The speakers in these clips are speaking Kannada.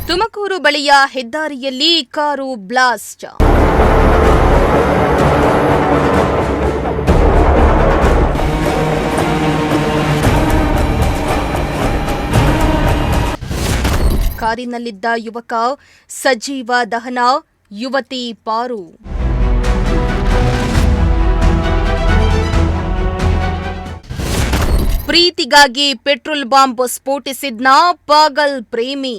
ತುಮಕೂರು ಬಳಿಯ ಹೆದ್ದಾರಿಯಲ್ಲಿ ಕಾರು ಬ್ಲಾಸ್ಟ್. ಕಾರಿನಲ್ಲಿದ್ದ ಯುವಕ ಸಜೀವ ದಹನ, ಯುವತಿ ಪಾರು. ಪ್ರೀತಿಗಾಗಿ ಪೆಟ್ರೋಲ್ ಬಾಂಬ್ ಸ್ಫೋಟಿಸಿದ್ನ ಪಾಗಲ್ ಪ್ರೇಮಿ.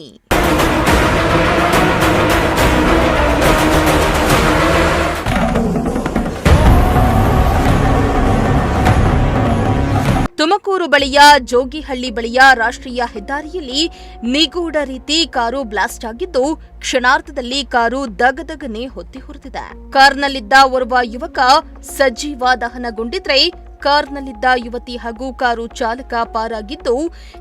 ತುಮಕೂರು ಬಳಿಯ ಜೋಗಿಹಳ್ಳಿ ಬಳಿಯ ರಾಷ್ಟ್ರೀಯ ಹೆದ್ದಾರಿಯಲ್ಲಿ ನಿಗೂಢ ರೀತಿ ಕಾರು ಬ್ಲಾಸ್ಟ್ ಆಗಿದ್ದು, ಕ್ಷಣಾರ್ಧದಲ್ಲಿ ಕಾರು ದಗದಗನೆ ಹೊತ್ತಿ ಹೊರಟಿದೆ. ಕಾರ್ನಲ್ಲಿದ್ದ ಓರ್ವ ಯುವಕ ಸಜೀವ ದಹನಗೊಂಡಿದ್ರೆ, ಕಾರ್ನಲ್ಲಿದ್ದ ಯುವತಿ ಹಾಗೂ ಕಾರು ಚಾಲಕ ಪಾರಾಗಿದ್ದು,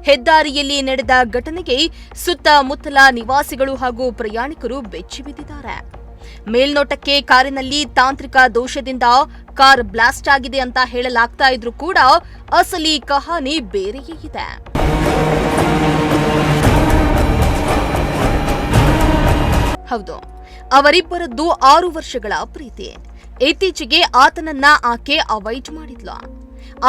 ಹೆದ್ದಾರಿಯಲ್ಲಿ ನಡೆದ ಘಟನೆಗೆ ಸುತ್ತಮುತ್ತಲ ನಿವಾಸಿಗಳು ಹಾಗೂ ಪ್ರಯಾಣಿಕರು ಬೆಚ್ಚಿಬಿದ್ದಿದ್ದಾರೆ. ಮೇಲ್ನೋಟಕ್ಕೆ ಕಾರಿನಲ್ಲಿ ತಾಂತ್ರಿಕ ದೋಷದಿಂದ ಕಾರ್ ಬ್ಲಾಸ್ಟ್ ಆಗಿದೆ ಅಂತ ಹೇಳಲಾಗ್ತಾ ಇದ್ರೂ ಕೂಡ ಅಸಲಿ ಕಹಾನಿ ಬೇರೆಯೇ ಇದೆ. ಹೌದು, ಅವರಿಬ್ಬರದ್ದು 6 ವರ್ಷಗಳ ಪ್ರೀತಿ. ಇತ್ತೀಚೆಗೆ ಆತನನ್ನ ಆಕೆ ಅವಾಯ್ಡ್ ಮಾಡಿದ್ಲು.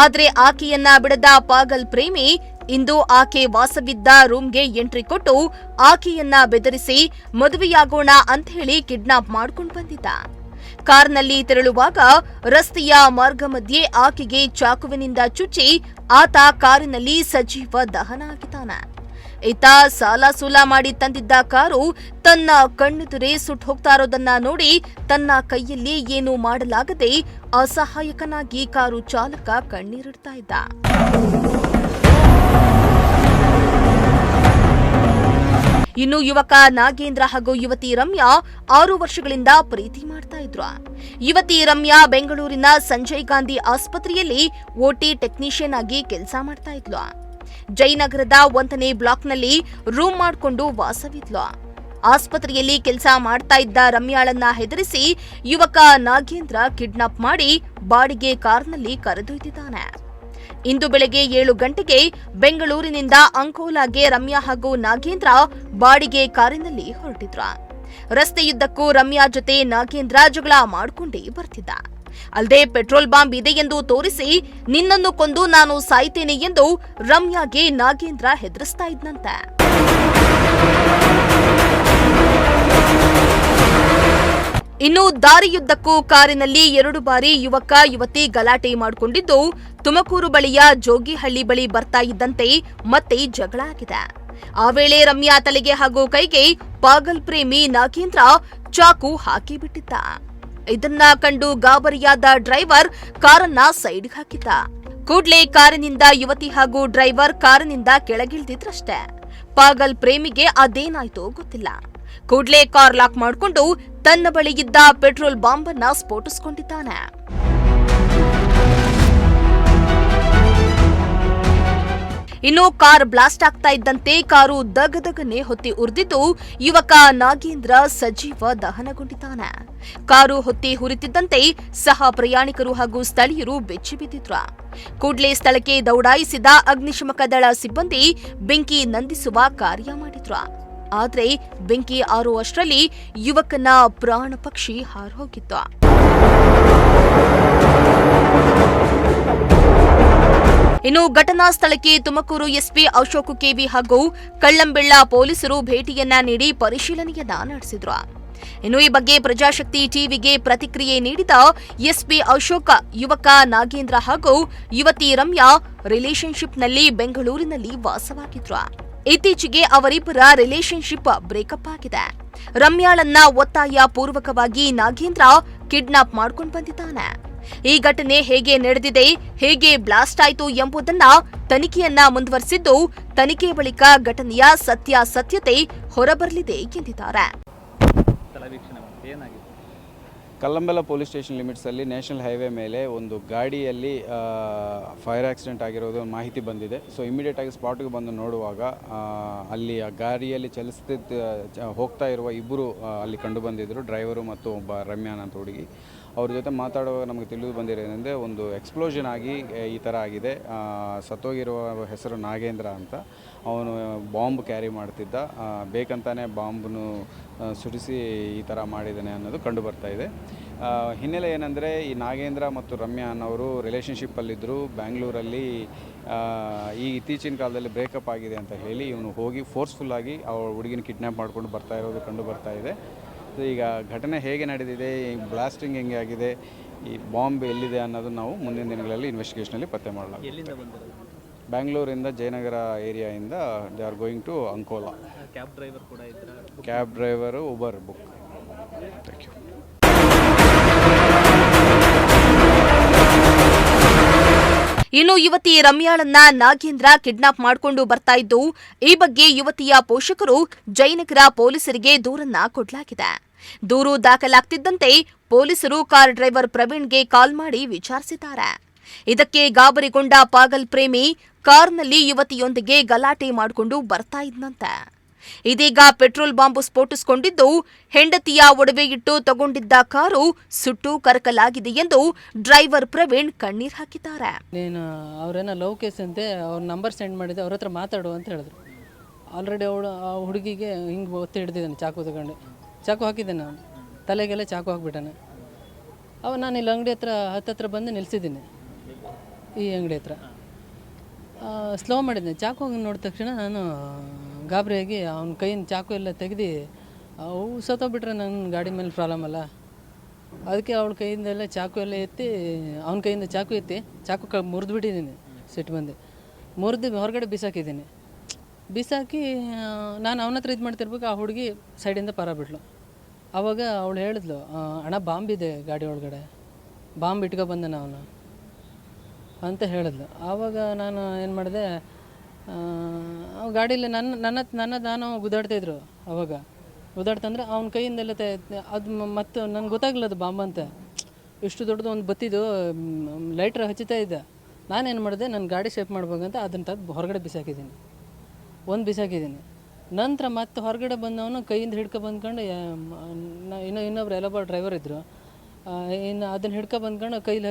ಆದ್ರೆ ಆಕೆಯನ್ನ ಬಿಡದ ಪಾಗಲ್ ಪ್ರೇಮಿ ಇಂದು ಆಕೆ ವಾಸವಿದ್ದ ರೂಮ್ಗೆ ಎಂಟ್ರಿ ಕೊಟ್ಟು ಆಕೆಯನ್ನ ಬೆದರಿಸಿ ಮದುವೆಯಾಗೋಣ ಅಂತ ಹೇಳಿ ಕಿಡ್ನಾಪ್ ಮಾಡ್ಕೊಂಡು ಬಂದಿದ್ದ. ಕಾರ್ನಲ್ಲಿ ತೆರಳುವಾಗ ರಸ್ತೆಯ ಮಾರ್ಗ ಮಧ್ಯೆ ಆಕೆಗೆ ಚಾಕುವಿನಿಂದ ಚುಚ್ಚಿ ಆತ ಕಾರಿನಲ್ಲಿ ಸಜೀವ ದಹನ ಆಗಿದ್ದಾನೆ. ಈತ ಸಾಲ ಸೂಲ ಮಾಡಿ ತಂದಿದ್ದ ಕಾರು ತನ್ನ ಕಣ್ಣೆದುರೇ ಸುಟ್ಟು ಹೋಗ್ತಾ ಇರೋದನ್ನ ನೋಡಿ ತನ್ನ ಕೈಯಲ್ಲಿ ಏನೂ ಮಾಡಲಾಗದೆ ಅಸಹಾಯಕನಾಗಿ ಕಾರು ಚಾಲಕ ಕಣ್ಣೀರಿಡ್ತಾ ಇದ್ದ. ಇನ್ನು ಯುವಕ ನಾಗೇಂದ್ರ ಹಾಗೂ ಯುವತಿ ರಮ್ಯಾ 6 ವರ್ಷಗಳಿಂದ ಪ್ರೀತಿ ಮಾಡ್ತಾ ಇದ್ರು. ಯುವತಿ ರಮ್ಯಾ ಬೆಂಗಳೂರಿನ ಸಂಜಯ್ ಗಾಂಧಿ ಆಸ್ಪತ್ರೆಯಲ್ಲಿ ಓಟಿ ಟೆಕ್ನಿಷಿಯನ್ ಆಗಿ ಕೆಲಸ ಮಾಡ್ತಾ ಇದ್ಲು. ಜಯನಗರದ 1ನೇ ಬ್ಲಾಕ್ನಲ್ಲಿ ರೂಮ್ ಮಾಡಿಕೊಂಡು ವಾಸವಿದ್ಲು. ಆಸ್ಪತ್ರೆಯಲ್ಲಿ ಕೆಲಸ ಮಾಡ್ತಾ ಇದ್ದ ರಮ್ಯಾಳನ್ನ ಹೆದರಿಸಿ ಯುವಕ ನಾಗೇಂದ್ರ ಕಿಡ್ನಾಪ್ ಮಾಡಿ ಬಾಡಿಗೆ ಕಾರ್ನಲ್ಲಿ ಕರೆದೊಯ್ದಿದ್ದಾನೆ. ಇಂದು ಬೆಳಗ್ಗೆ 7 ಗಂಟೆಗೆ ಬೆಂಗಳೂರಿನಿಂದ ಅಂಕೋಲಾಗೆ ರಮ್ಯಾ ಹಾಗೂ ನಾಗೇಂದ್ರ ಬಾಡಿಗೆ ಕಾರಿನಲ್ಲಿ ಹೊರಟಿದ್ರು. ರಸ್ತೆಯುದ್ದಕ್ಕೂ ರಮ್ಯಾ ಜೊತೆ ನಾಗೇಂದ್ರ ಜಗಳ ಮಾಡಿಕೊಂಡೇ ಬರ್ತಿದ್ದ. ಅಲ್ಲದೆ ಪೆಟ್ರೋಲ್ ಬಾಂಬ್ ಇದೆ ಎಂದು ತೋರಿಸಿ ನಿನ್ನನ್ನು ಕೊಂದು ನಾನು ಸಾಯ್ತೇನೆ ಎಂದು ರಮ್ಯಾಗೆ ನಾಗೇಂದ್ರ ಹೆದರಿಸ್ತಾ ಇದ್ನಂತೆ. ಇನ್ನು ದಾರಿಯುದ್ದಕ್ಕೂ ಕಾರಿನಲ್ಲಿ 2 ಬಾರಿ ಯುವಕ ಯುವತಿ ಗಲಾಟೆ ಮಾಡಿಕೊಂಡಿದ್ದು, ತುಮಕೂರು ಬಳಿಯ ಜೋಗಿಹಳ್ಳಿ ಬಳಿ ಬರ್ತಾ ಇದ್ದಂತೆ ಮತ್ತೆ ಜಗಳ ಆಗಿದೆ. ಆ ವೇಳೆ ರಮ್ಯಾ ತಲೆಗೆ ಹಾಗೂ ಕೈಗೆ ಪಾಗಲ್ ಪ್ರೇಮಿ ನಾಗೇಂದ್ರ ಚಾಕು ಹಾಕಿಬಿಟ್ಟಿದ್ದ. ಇದನ್ನ ಕಂಡು ಗಾಬರಿಯಾದ ಡ್ರೈವರ್ ಕಾರನ್ನ ಸೈಡ್ಗೆ ಹಾಕಿದ್ದ. ಕೂಡ್ಲೇ ಕಾರಿನಿಂದ ಯುವತಿ ಹಾಗೂ ಡ್ರೈವರ್ ಕಾರಿನಿಂದ ಕೆಳಗಿಳಿದಿದ್ರಷ್ಟೇ. ಪಾಗಲ್ ಪ್ರೇಮಿಗೆ ಅದೇನಾಯ್ತೋ ಗೊತ್ತಿಲ್ಲ. ಕೂಡ್ಲೇ ಕಾರ್ ಲಾಕ್ ಮಾಡಿಕೊಂಡು ತನ್ನ ಬಳಿ ಇದ್ದ ಪೆಟ್ರೋಲ್ ಬಾಂಬ್ ಅನ್ನ ಸ್ಫೋಟಿಸಿಕೊಂಡಿದ್ದಾನೆ. ಇನ್ನು ಕಾರ್ ಬ್ಲಾಸ್ಟ್ ಆಗ್ತಾ ಇದ್ದಂತೆ ಕಾರು ದಗದಗನೆ ಹೊತ್ತಿ ಉರಿದಿದ್ದು, ಯುವಕ ನಾಗೇಂದ್ರ ಸಜೀವ ದಹನಗೊಂಡಿದ್ದಾನೆ. ಕಾರು ಹೊತ್ತಿ ಹುರಿತಿದ್ದಂತೆ ಸಹ ಪ್ರಯಾಣಿಕರು ಹಾಗೂ ಸ್ಥಳೀಯರು ಬೆಚ್ಚಿಬಿದ್ದಿದ್ರು. ಕೂಡ್ಲೇ ಸ್ಥಳಕ್ಕೆ ದೌಡಾಯಿಸಿದ ಅಗ್ನಿಶಾಮಕ ದಳ ಸಿಬ್ಬಂದಿ ಬೆಂಕಿ ನಂದಿಸುವ ಕಾರ್ಯ ಮಾಡಿದ್ರು. ಆದ್ರೆ ಬೆಂಕಿ ಆರುವಷ್ಟರಲ್ಲಿ ಯುವಕನ ಪ್ರಾಣ ಪಕ್ಷಿ ಹಾರೋಗಿತ್ತು. ಇನ್ನು ಘಟನಾ ಸ್ಥಳಕ್ಕೆ ತುಮಕೂರು ಎಸ್ಪಿ ಅಶೋಕ್ ಕೆವಿ ಹಾಗೂ ಕಳ್ಳಂಬೆಳ್ಳ ಪೊಲೀಸರು ಭೇಟಿಯನ್ನ ನೀಡಿ ಪರಿಶೀಲನೆಯನ್ನ ನಡೆಸಿದ್ರು. ಇನ್ನು ಈ ಬಗ್ಗೆ ಪ್ರಜಾಶಕ್ತಿ ಟಿವಿಗೆ ಪ್ರತಿಕ್ರಿಯೆ ನೀಡಿದ ಎಸ್ಪಿ ಅಶೋಕ್, ಯುವಕ ನಾಗೇಂದ್ರ ಹಾಗೂ ಯುವತಿ ರಮ್ಯಾ ರಿಲೇಶನ್ಶಿಪ್ನಲ್ಲಿ ಬೆಂಗಳೂರಿನಲ್ಲಿ ವಾಸವಾಗಿದ್ರು. ಇತ್ತೀಚೆಗೆ ಅವರಿಬ್ಬರ ರಿಲೇಶನ್ಶಿಪ್ ಬ್ರೇಕಪ್ ಆಗಿದೆ. ರಮ್ಯಾಳನ್ನ ಒತ್ತಾಯ ಪೂರ್ವಕವಾಗಿ ನಾಗೇಂದ್ರ ಕಿಡ್ನಾಪ್ ಮಾಡ್ಕೊಂಡು ಬಂದಿದ್ದಾನೆ. ಈ ಘಟನೆ ಹೇಗೆ ನಡೆದಿದೆ, ಹೇಗೆ ಬ್ಲಾಸ್ಟ್ ಆಯಿತು ಎಂಬುದನ್ನ ತನಿಖೆಯನ್ನ ಮುಂದುವರೆಸಿದ್ದು, ತನಿಖೆ ಬಳಿಕ ಘಟನೆಯ ಸತ್ಯಾಸತ್ಯತೆ ಹೊರಬರಲಿದೆ ಎಂದಿದ್ದಾರೆ. ಕಲ್ಲಂಬೆಲ್ಲ ಪೊಲೀಸ್ ಸ್ಟೇಷನ್ ಲಿಮಿಟ್ಸಲ್ಲಿ ನ್ಯಾಷನಲ್ ಹೈವೇ ಮೇಲೆ ಒಂದು ಗಾಡಿಯಲ್ಲಿ ಫೈರ್ ಆಕ್ಸಿಡೆಂಟ್ ಆಗಿರೋದು ಮಾಹಿತಿ ಬಂದಿದೆ. ಸೊ ಇಮಿಡಿಯೇಟಾಗಿ ಸ್ಪಾಟ್ಗೆ ಬಂದು ನೋಡುವಾಗ ಅಲ್ಲಿ ಆ ಗಾಡಿಯಲ್ಲಿ ಹೋಗ್ತಾ ಇರುವ ಇಬ್ಬರು ಅಲ್ಲಿ ಕಂಡು ಬಂದಿದ್ದರು, ಡ್ರೈವರು ಮತ್ತು ಒಬ್ಬ ರಮ್ಯಾನ್ ಅಂತ ಹುಡುಗಿ. ಅವ್ರ ಜೊತೆ ಮಾತಾಡುವಾಗ ನಮಗೆ ತಿಳಿದು ಬಂದಿರೋದಂದರೆ ಒಂದು ಎಕ್ಸ್ಪ್ಲೋಷನ್ ಆಗಿ ಈ ಥರ ಆಗಿದೆ. ಸತ್ತೋಗಿರುವ ಹೆಸರು ನಾಗೇಂದ್ರ ಅಂತ. ಅವನು ಬಾಂಬ್ ಕ್ಯಾರಿ ಮಾಡ್ತಿದ್ದ, ಬೇಕಂತಾನೆ ಬಾಂಬನ್ನು ಸುರಿಸಿ ಈ ಥರ ಮಾಡಿದ್ದಾನೆ ಅನ್ನೋದು ಕಂಡು ಬರ್ತಾ ಇದೆ. ಹಿನ್ನೆಲೆ ಏನಂದರೆ, ಈ ನಾಗೇಂದ್ರ ಮತ್ತು ರಮ್ಯಾ ಅನ್ನೋರು ರಿಲೇಷನ್ಶಿಪ್ಪಲ್ಲಿದ್ದರು. ಬ್ಯಾಂಗ್ಳೂರಲ್ಲಿ ಈ ಇತ್ತೀಚಿನ ಕಾಲದಲ್ಲಿ ಬ್ರೇಕಪ್ ಆಗಿದೆ ಅಂತ ಹೇಳಿ ಇವನು ಹೋಗಿ ಫೋರ್ಸ್ಫುಲ್ಲಾಗಿ ಅವ್ರ ಹುಡುಗಿನ ಕಿಡ್ನ್ಯಾಪ್ ಮಾಡ್ಕೊಂಡು ಬರ್ತಾ ಇರೋದು ಕಂಡು ಬರ್ತಾ ಇದೆ. ಈಗ ಘಟನೆ ಹೇಗೆ ನಡೆದಿದೆ, ಈ ಬ್ಲಾಸ್ಟಿಂಗ್ ಹೆಂಗೆ ಆಗಿದೆ, ಈ ಬಾಂಬ್ ಎಲ್ಲಿದೆ ಅನ್ನೋದು ನಾವು ಮುಂದಿನ ದಿನಗಳಲ್ಲಿ ಇನ್ವೆಸ್ಟಿಗೇಷನಲ್ಲಿ ಪತ್ತೆ ಮಾಡಲಾಗುತ್ತೆ. ಬ್ಯಾಂಗ್ಳೂರಿಂದ ಜಯನಗರ ಏರಿಯಾಯಿಂದ they are going to Ankola. Cab driver ಕೂಡ ಇದ್ದರೆ, cab driver Uber book. Thank you. ಇನ್ನು ಯುವತಿ ರಮ್ಯಾಳನ್ನ ನಾಗೇಂದ್ರ ಕಿಡ್ನಾಪ್ ಮಾಡಿಕೊಂಡು ಬರ್ತಾ ಇದ್ದು, ಈ ಬಗ್ಗೆ ಯುವತಿಯ ಪೋಷಕರು ಜಯನಗರ ಪೊಲೀಸರಿಗೆ ದೂರನ್ನ ಕೊಡಲಾಗಿದೆ. ದೂರು ದಾಖಲಾಗ್ತಿದ್ದಂತೆ ಪೊಲೀಸರು ಕಾರ್ ಡ್ರೈವರ್ ಪ್ರವೀಣ್ಗೆ ಕಾಲ್ ಮಾಡಿ ವಿಚಾರಿಸಿದ್ದಾರೆ. ಇದಕ್ಕೆ ಗಾಬರಿಗೊಂಡ ಪಾಗಲ್ ಪ್ರೇಮಿ ಕಾರ್ನಲ್ಲಿ ಯುವತಿಯೊಂದಿಗೆ ಗಲಾಟೆ ಮಾಡಿಕೊಂಡು ಬರ್ತಾ ಇದ್ನಂತೆ. ಇದೀಗ ಪೆಟ್ರೋಲ್ ಬಾಂಬ್ ಸ್ಫೋಟಿಸಿಕೊಂಡಿದ್ದು, ಹೆಂಡತಿಯ ಒಡವೆ ಇಟ್ಟು ತಗೊಂಡಿದ್ದ ಕಾರು ಸುಟ್ಟು ಕರಕಲಾಗಿದೆ ಎಂದು ಡ್ರೈವರ್ ಪ್ರವೀಣ್ ಕಣ್ಣೀರ್ ಹಾಕಿದ್ದಾರೆ. ನೀನು ಅವ್ರೇನೋ ಲವ್ ಕೇಸ್ ಅಂತೆ, ಅವ್ರ ನಂಬರ್ ಸೆಂಡ್ ಮಾಡಿದ್ದೆ, ಅವ್ರ ಹತ್ರ ಮಾತಾಡು ಅಂತ ಹೇಳಿದ್ರು. ಆಲ್ರೆಡಿ ಆ ಹುಡುಗಿಗೆ ಹಿಂಗೆ ಒತ್ತಿ ಹಿಡ್ದಿದ್ದಾನೆ, ಚಾಕು ತಗೊಂಡು ಚಾಕು ಹಾಕಿದ್ದಾನೆ. ಅವನು ತಲೆಗೆಲ್ಲ ಚಾಕು ಹಾಕ್ಬಿಟ್ಟಾನೆ. ನಾನು ಇಲ್ಲಿ ಅಂಗಡಿ ಹತ್ರ ಬಂದು ನಿಲ್ಸಿದ್ದೀನಿ. ಈ ಅಂಗಡಿ ಹತ್ರ ಸ್ಲೋ ಮಾಡಿದ್ದೆ. ಚಾಕು ನೋಡಿದ ತಕ್ಷಣ ನಾನು ಗಾಬರಿಯಾಗಿ ಅವನ ಕೈಯಿಂದ ಚಾಕು ಎಲ್ಲ ತೆಗೆದು, ಅವು ಸತ್ತೋಗ್ಬಿಟ್ರೆ ನನ್ನ ಗಾಡಿ ಮೇಲೆ ಪ್ರಾಬ್ಲಮ್ ಅಲ್ಲ, ಅದಕ್ಕೆ ಅವಳ ಕೈಯಿಂದೆಲ್ಲ ಚಾಕು ಎಲ್ಲ ಎತ್ತಿ, ಅವನ ಕೈಯಿಂದ ಚಾಕು ಎತ್ತಿ ಚಾಕು ಮುರಿದ್ಬಿಟ್ಟಿದ್ದೀನಿ. ಸಿಟ್ಟು ಬಂದು ಮುರಿದು ಹೊರಗಡೆ ಬಿಸಾಕಿದ್ದೀನಿ. ಬಿಸಾಕಿ ನಾನು ಅವನ ಹತ್ರ ಇದು ಮಾಡ್ತಿರ್ಬೇಕು, ಆ ಹುಡುಗಿ ಸೈಡಿಂದ ಪರಾಬಿಟ್ಲು. ಆವಾಗ ಅವಳು ಹೇಳಿದ್ಲು, ಅಣ್ಣ ಬಾಂಬಿದೆ ಗಾಡಿ ಒಳಗಡೆ, ಬಾಂಬ್ ಇಟ್ಕೊಬಂದನ ಅವನು ಅಂತ ಹೇಳಿದ್ಲು. ಆವಾಗ ನಾನು ಏನು ಮಾಡಿದೆ, ಗಾಡೀಲಿ ನಾನು ಗುದ್ದಾಡ್ತಾಯಿದ್ರು. ಅವಾಗ ಗುದ್ದಾಡ್ತಂದ್ರೆ ಅವನ ಕೈಯಿಂದೆಲ್ಲ ಅದು ಮತ್ತು ನನಗೆ ಗೊತ್ತಾಗಲಿಲ್ಲ ಅದು ಬಾಂಬ್ ಅಂತ. ಇಷ್ಟು ದೊಡ್ಡದು ಒಂದು ಬತ್ತಿದ್ದು ಲೈಟ್ರ್ ಹಚ್ಚುತ್ತಾ ಇದ್ದೆ. ನಾನೇನು ಮಾಡಿದೆ, ನನ್ನ ಗಾಡಿ ಶೇಪ್ ಮಾಡ್ಬೇಕಂತ ಅದನ್ನು ತೆಗೆದು ಹೊರಗಡೆ ಬಿಸಾಕಿದ್ದೀನಿ. ಬಿಸಾಕಿದ್ದೀನಿ. ನಂತರ ಮತ್ತೆ ಹೊರಗಡೆ ಬಂದವನು ಕೈಯಿಂದ ಬಂದ್ಕೊಂಡು, ಇನ್ನೊಬ್ರು ಎಲ್ಲೊಬ್ಬ ಡ್ರೈವರ್ ಇದ್ದರು, ಇನ್ನು ಅದನ್ನು ಬಂದ್ಕೊಂಡು ಕೈಲಿ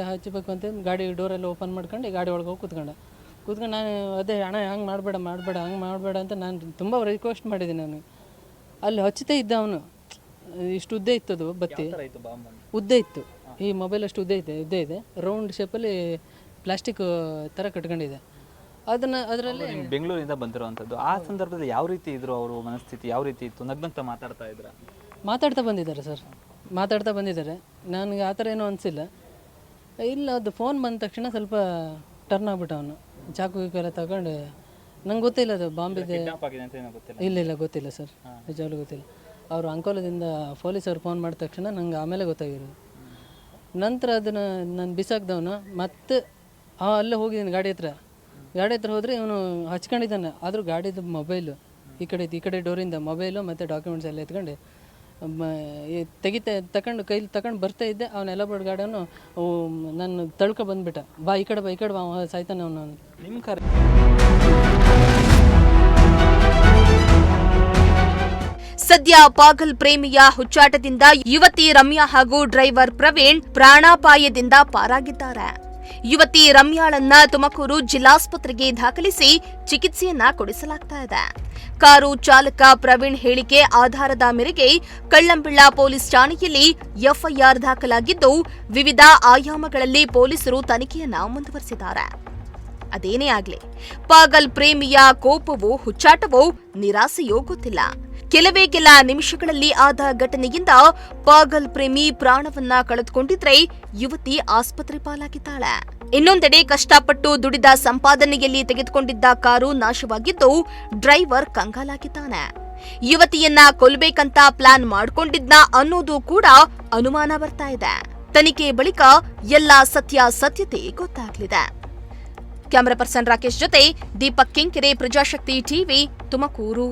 ಹಚ್ಚಬೇಕು ಅಂತ ಗಾಡಿ ಡೋರೆಲ್ಲ ಓಪನ್ ಮಾಡ್ಕೊಂಡು ಗಾಡಿ ಒಳಗೆ ಹೋಗಿ ಕೂತ್ಕೊಂಡು ನಾನು ಅದೇ ಅಣ್ಣ ಹಂಗೆ ಹಂಗೆ ಮಾಡಬೇಡ ಅಂತ ನಾನು ತುಂಬ ರಿಕ್ವೆಸ್ಟ್ ಮಾಡಿದ್ದೀನಿ. ಅವನು ಅಲ್ಲಿ ಹಚ್ಚುತ್ತಾ ಇದ್ದ, ಅವನು ಇಷ್ಟು ಉದ್ದ ಇತ್ತು, ಅದು ಬತ್ತಿ ಉದ್ದ ಇತ್ತು, ಈ ಮೊಬೈಲ್ ಅಷ್ಟು ಉದ್ದ ಇದೆ, ರೌಂಡ್ ಶೇಪಲ್ಲಿ ಪ್ಲಾಸ್ಟಿಕ್ ಥರ ಕಟ್ಕೊಂಡಿದೆ. ಅದರಲ್ಲಿ ಬೆಂಗಳೂರಿಂದ ಬಂದಿರುವಂಥದ್ದು. ಆ ಸಂದರ್ಭದಲ್ಲಿ ಯಾವ ರೀತಿ ಇದ್ರು, ಅವರು ಮನಸ್ಥಿತಿ ಯಾವ ರೀತಿ ಇತ್ತು? ನಗ್ನಂತ ಮಾತಾಡ್ತಾ ಬಂದಿದ್ದಾರೆ ಸರ್, ಮಾತಾಡ್ತಾ ಬಂದಿದ್ದಾರೆ. ನನಗೆ ಆ ಥರ ಏನೂ ಅನಿಸಿಲ್ಲ. ಇಲ್ಲ, ಅದು ಫೋನ್ ಬಂದ ತಕ್ಷಣ ಸ್ವಲ್ಪ ಟರ್ನ್ ಆಗ್ಬಿಟ್ಟು ಅವನು ಚಾಕು ಎಲ್ಲ ತಗೊಂಡು, ನಂಗೆ ಗೊತ್ತಿಲ್ಲ ಅದು ಬಾಂಬಿದೆ. ಇಲ್ಲ ಗೊತ್ತಿಲ್ಲ ಸರ್, ನಿಜವಾಗ್ಲೂ ಗೊತ್ತಿಲ್ಲ. ಅವರು ಅಂಕೋಲದಿಂದ ಪೊಲೀಸರು ಫೋನ್ ಮಾಡಿದ ತಕ್ಷಣ ನಂಗೆ ಆಮೇಲೆ ಗೊತ್ತಾಗಿರೋದು. ನಂತರ ಅದನ್ನು ನಾನು ಬಿಸಾಕ್ದವನು ಮತ್ತೆ ಅಲ್ಲೇ ಹೋಗಿದ್ದೀನಿ ಗಾಡಿ ಹತ್ರ ಹೋದರೆ ಇವನು ಹಚ್ಕೊಂಡಿದ್ದಾನೆ. ಆದರೂ ಗಾಡಿದು ಮೊಬೈಲು ಈ ಕಡೆ ಡೋರಿಂದ ಮೊಬೈಲು ಮತ್ತು ಡಾಕ್ಯುಮೆಂಟ್ಸ್ ಎಲ್ಲ ಎತ್ಕೊಂಡು ತಗೊಂಡು ಕೈಲಿ ತಗೊಂಡು ಬರ್ತಾ ಇದ್ದೆ. ಅವನೆಲ್ಲ ಬಡ್ ಗಾಡಿಯವನು ನಾನು ತಳ್ಕೊ ಬಂದುಬಿಟ್ಟ, ಬಾ ಈ ಕಡೆ ಬಾ ಸಾಯ್ತಾನೆ ಅವನು. ನಿಮ್ಮ ಕಾರ್ ಸದ್ಯ ಪಾಗಲ್ ಪ್ರೇಮಿಯ ಹುಚ್ಚಾಟದಿಂದ ಯುವತಿ ರಮ್ಯಾ ಹಾಗೂ ಡ್ರೈವರ್ ಪ್ರವೀಣ್ ಪ್ರಾಣಾಪಾಯದಿಂದ ಪಾರಾಗಿದ್ದಾರೆ. ಯುವತಿ ರಮ್ಯಾಳನ್ನ ತುಮಕೂರು ಜಿಲ್ಲಾಸ್ಪತ್ರೆಗೆ ದಾಖಲಿಸಿ ಚಿಕಿತ್ಸೆಯನ್ನ ಕೊಡಿಸಲಾಗ್ತಾ ಇದೆ. ಕಾರು ಚಾಲಕ ಪ್ರವೀಣ್ ಹೇಳಿಕೆ ಆಧಾರದ ಮೇರೆಗೆ ಕಳ್ಳಂಬಿಳ್ಳ ಪೊಲೀಸ್ ಠಾಣೆಯಲ್ಲಿ ಎಫ್ಐಆರ್ ದಾಖಲಾಗಿದ್ದು, ವಿವಿಧ ಆಯಾಮಗಳಲ್ಲಿ ಪೊಲೀಸರು ತನಿಖೆಯನ್ನ ಮುಂದುವರೆಸಿದ್ದಾರೆ. ಅದೇನೇ ಆಗ್ಲಿ, ಪಾಗಲ್ ಪ್ರೇಮಿಯ ಕೋಪವೋ ಹುಚ್ಚಾಟವೋ ನಿರಾಸೆಯೋ ಗೊತ್ತಿಲ್ಲ. ಕೆಲ ನಿಮಿಷಗಳಲ್ಲಿ ಆದ ಘಟನೆಯಿಂದ ಪಾಗಲ್ ಪ್ರೇಮಿ ಪ್ರಾಣವನ್ನ ಕಳೆದುಕೊಂಡಿದ್ರೆ ಯುವತಿ ಆಸ್ಪತ್ರೆ ಪಾಲಾಗಿದ್ದಾಳೆ. ಇನ್ನೊಂದೆಡೆ ಕಷ್ಟಪಟ್ಟು ದುಡಿದ ಸಂಪಾದನೆಯಲ್ಲಿ ತೆಗೆದುಕೊಂಡಿದ್ದ ಕಾರು ನಾಶವಾಗಿದ್ದು ಡ್ರೈವರ್ ಕಂಗಾಲಾಗಿದ್ದಾನೆ. ಯುವತಿಯನ್ನ ಕೊಲ್ಲಬೇಕಂತ ಪ್ಲಾನ್ ಮಾಡ್ಕೊಂಡಿದ್ನ ಅನ್ನೋದು ಕೂಡ ಅನುಮಾನ ಬರ್ತಾ ಇದೆ. ತನಿಖೆ ಬಳಿಕ ಎಲ್ಲ ಸತ್ಯಾಸತ್ಯತೆ ಗೊತ್ತಾಗಲಿದೆ. ಕ್ಯಾಮರಾ ಪರ್ಸನ್ ರಾಕೇಶ್ ಜೊತೆ ದೀಪಕ್ ಕೆಂಕೆರೆ, ಪ್ರಜಾಶಕ್ತಿ ಟಿವಿ, ತುಮಕೂರು.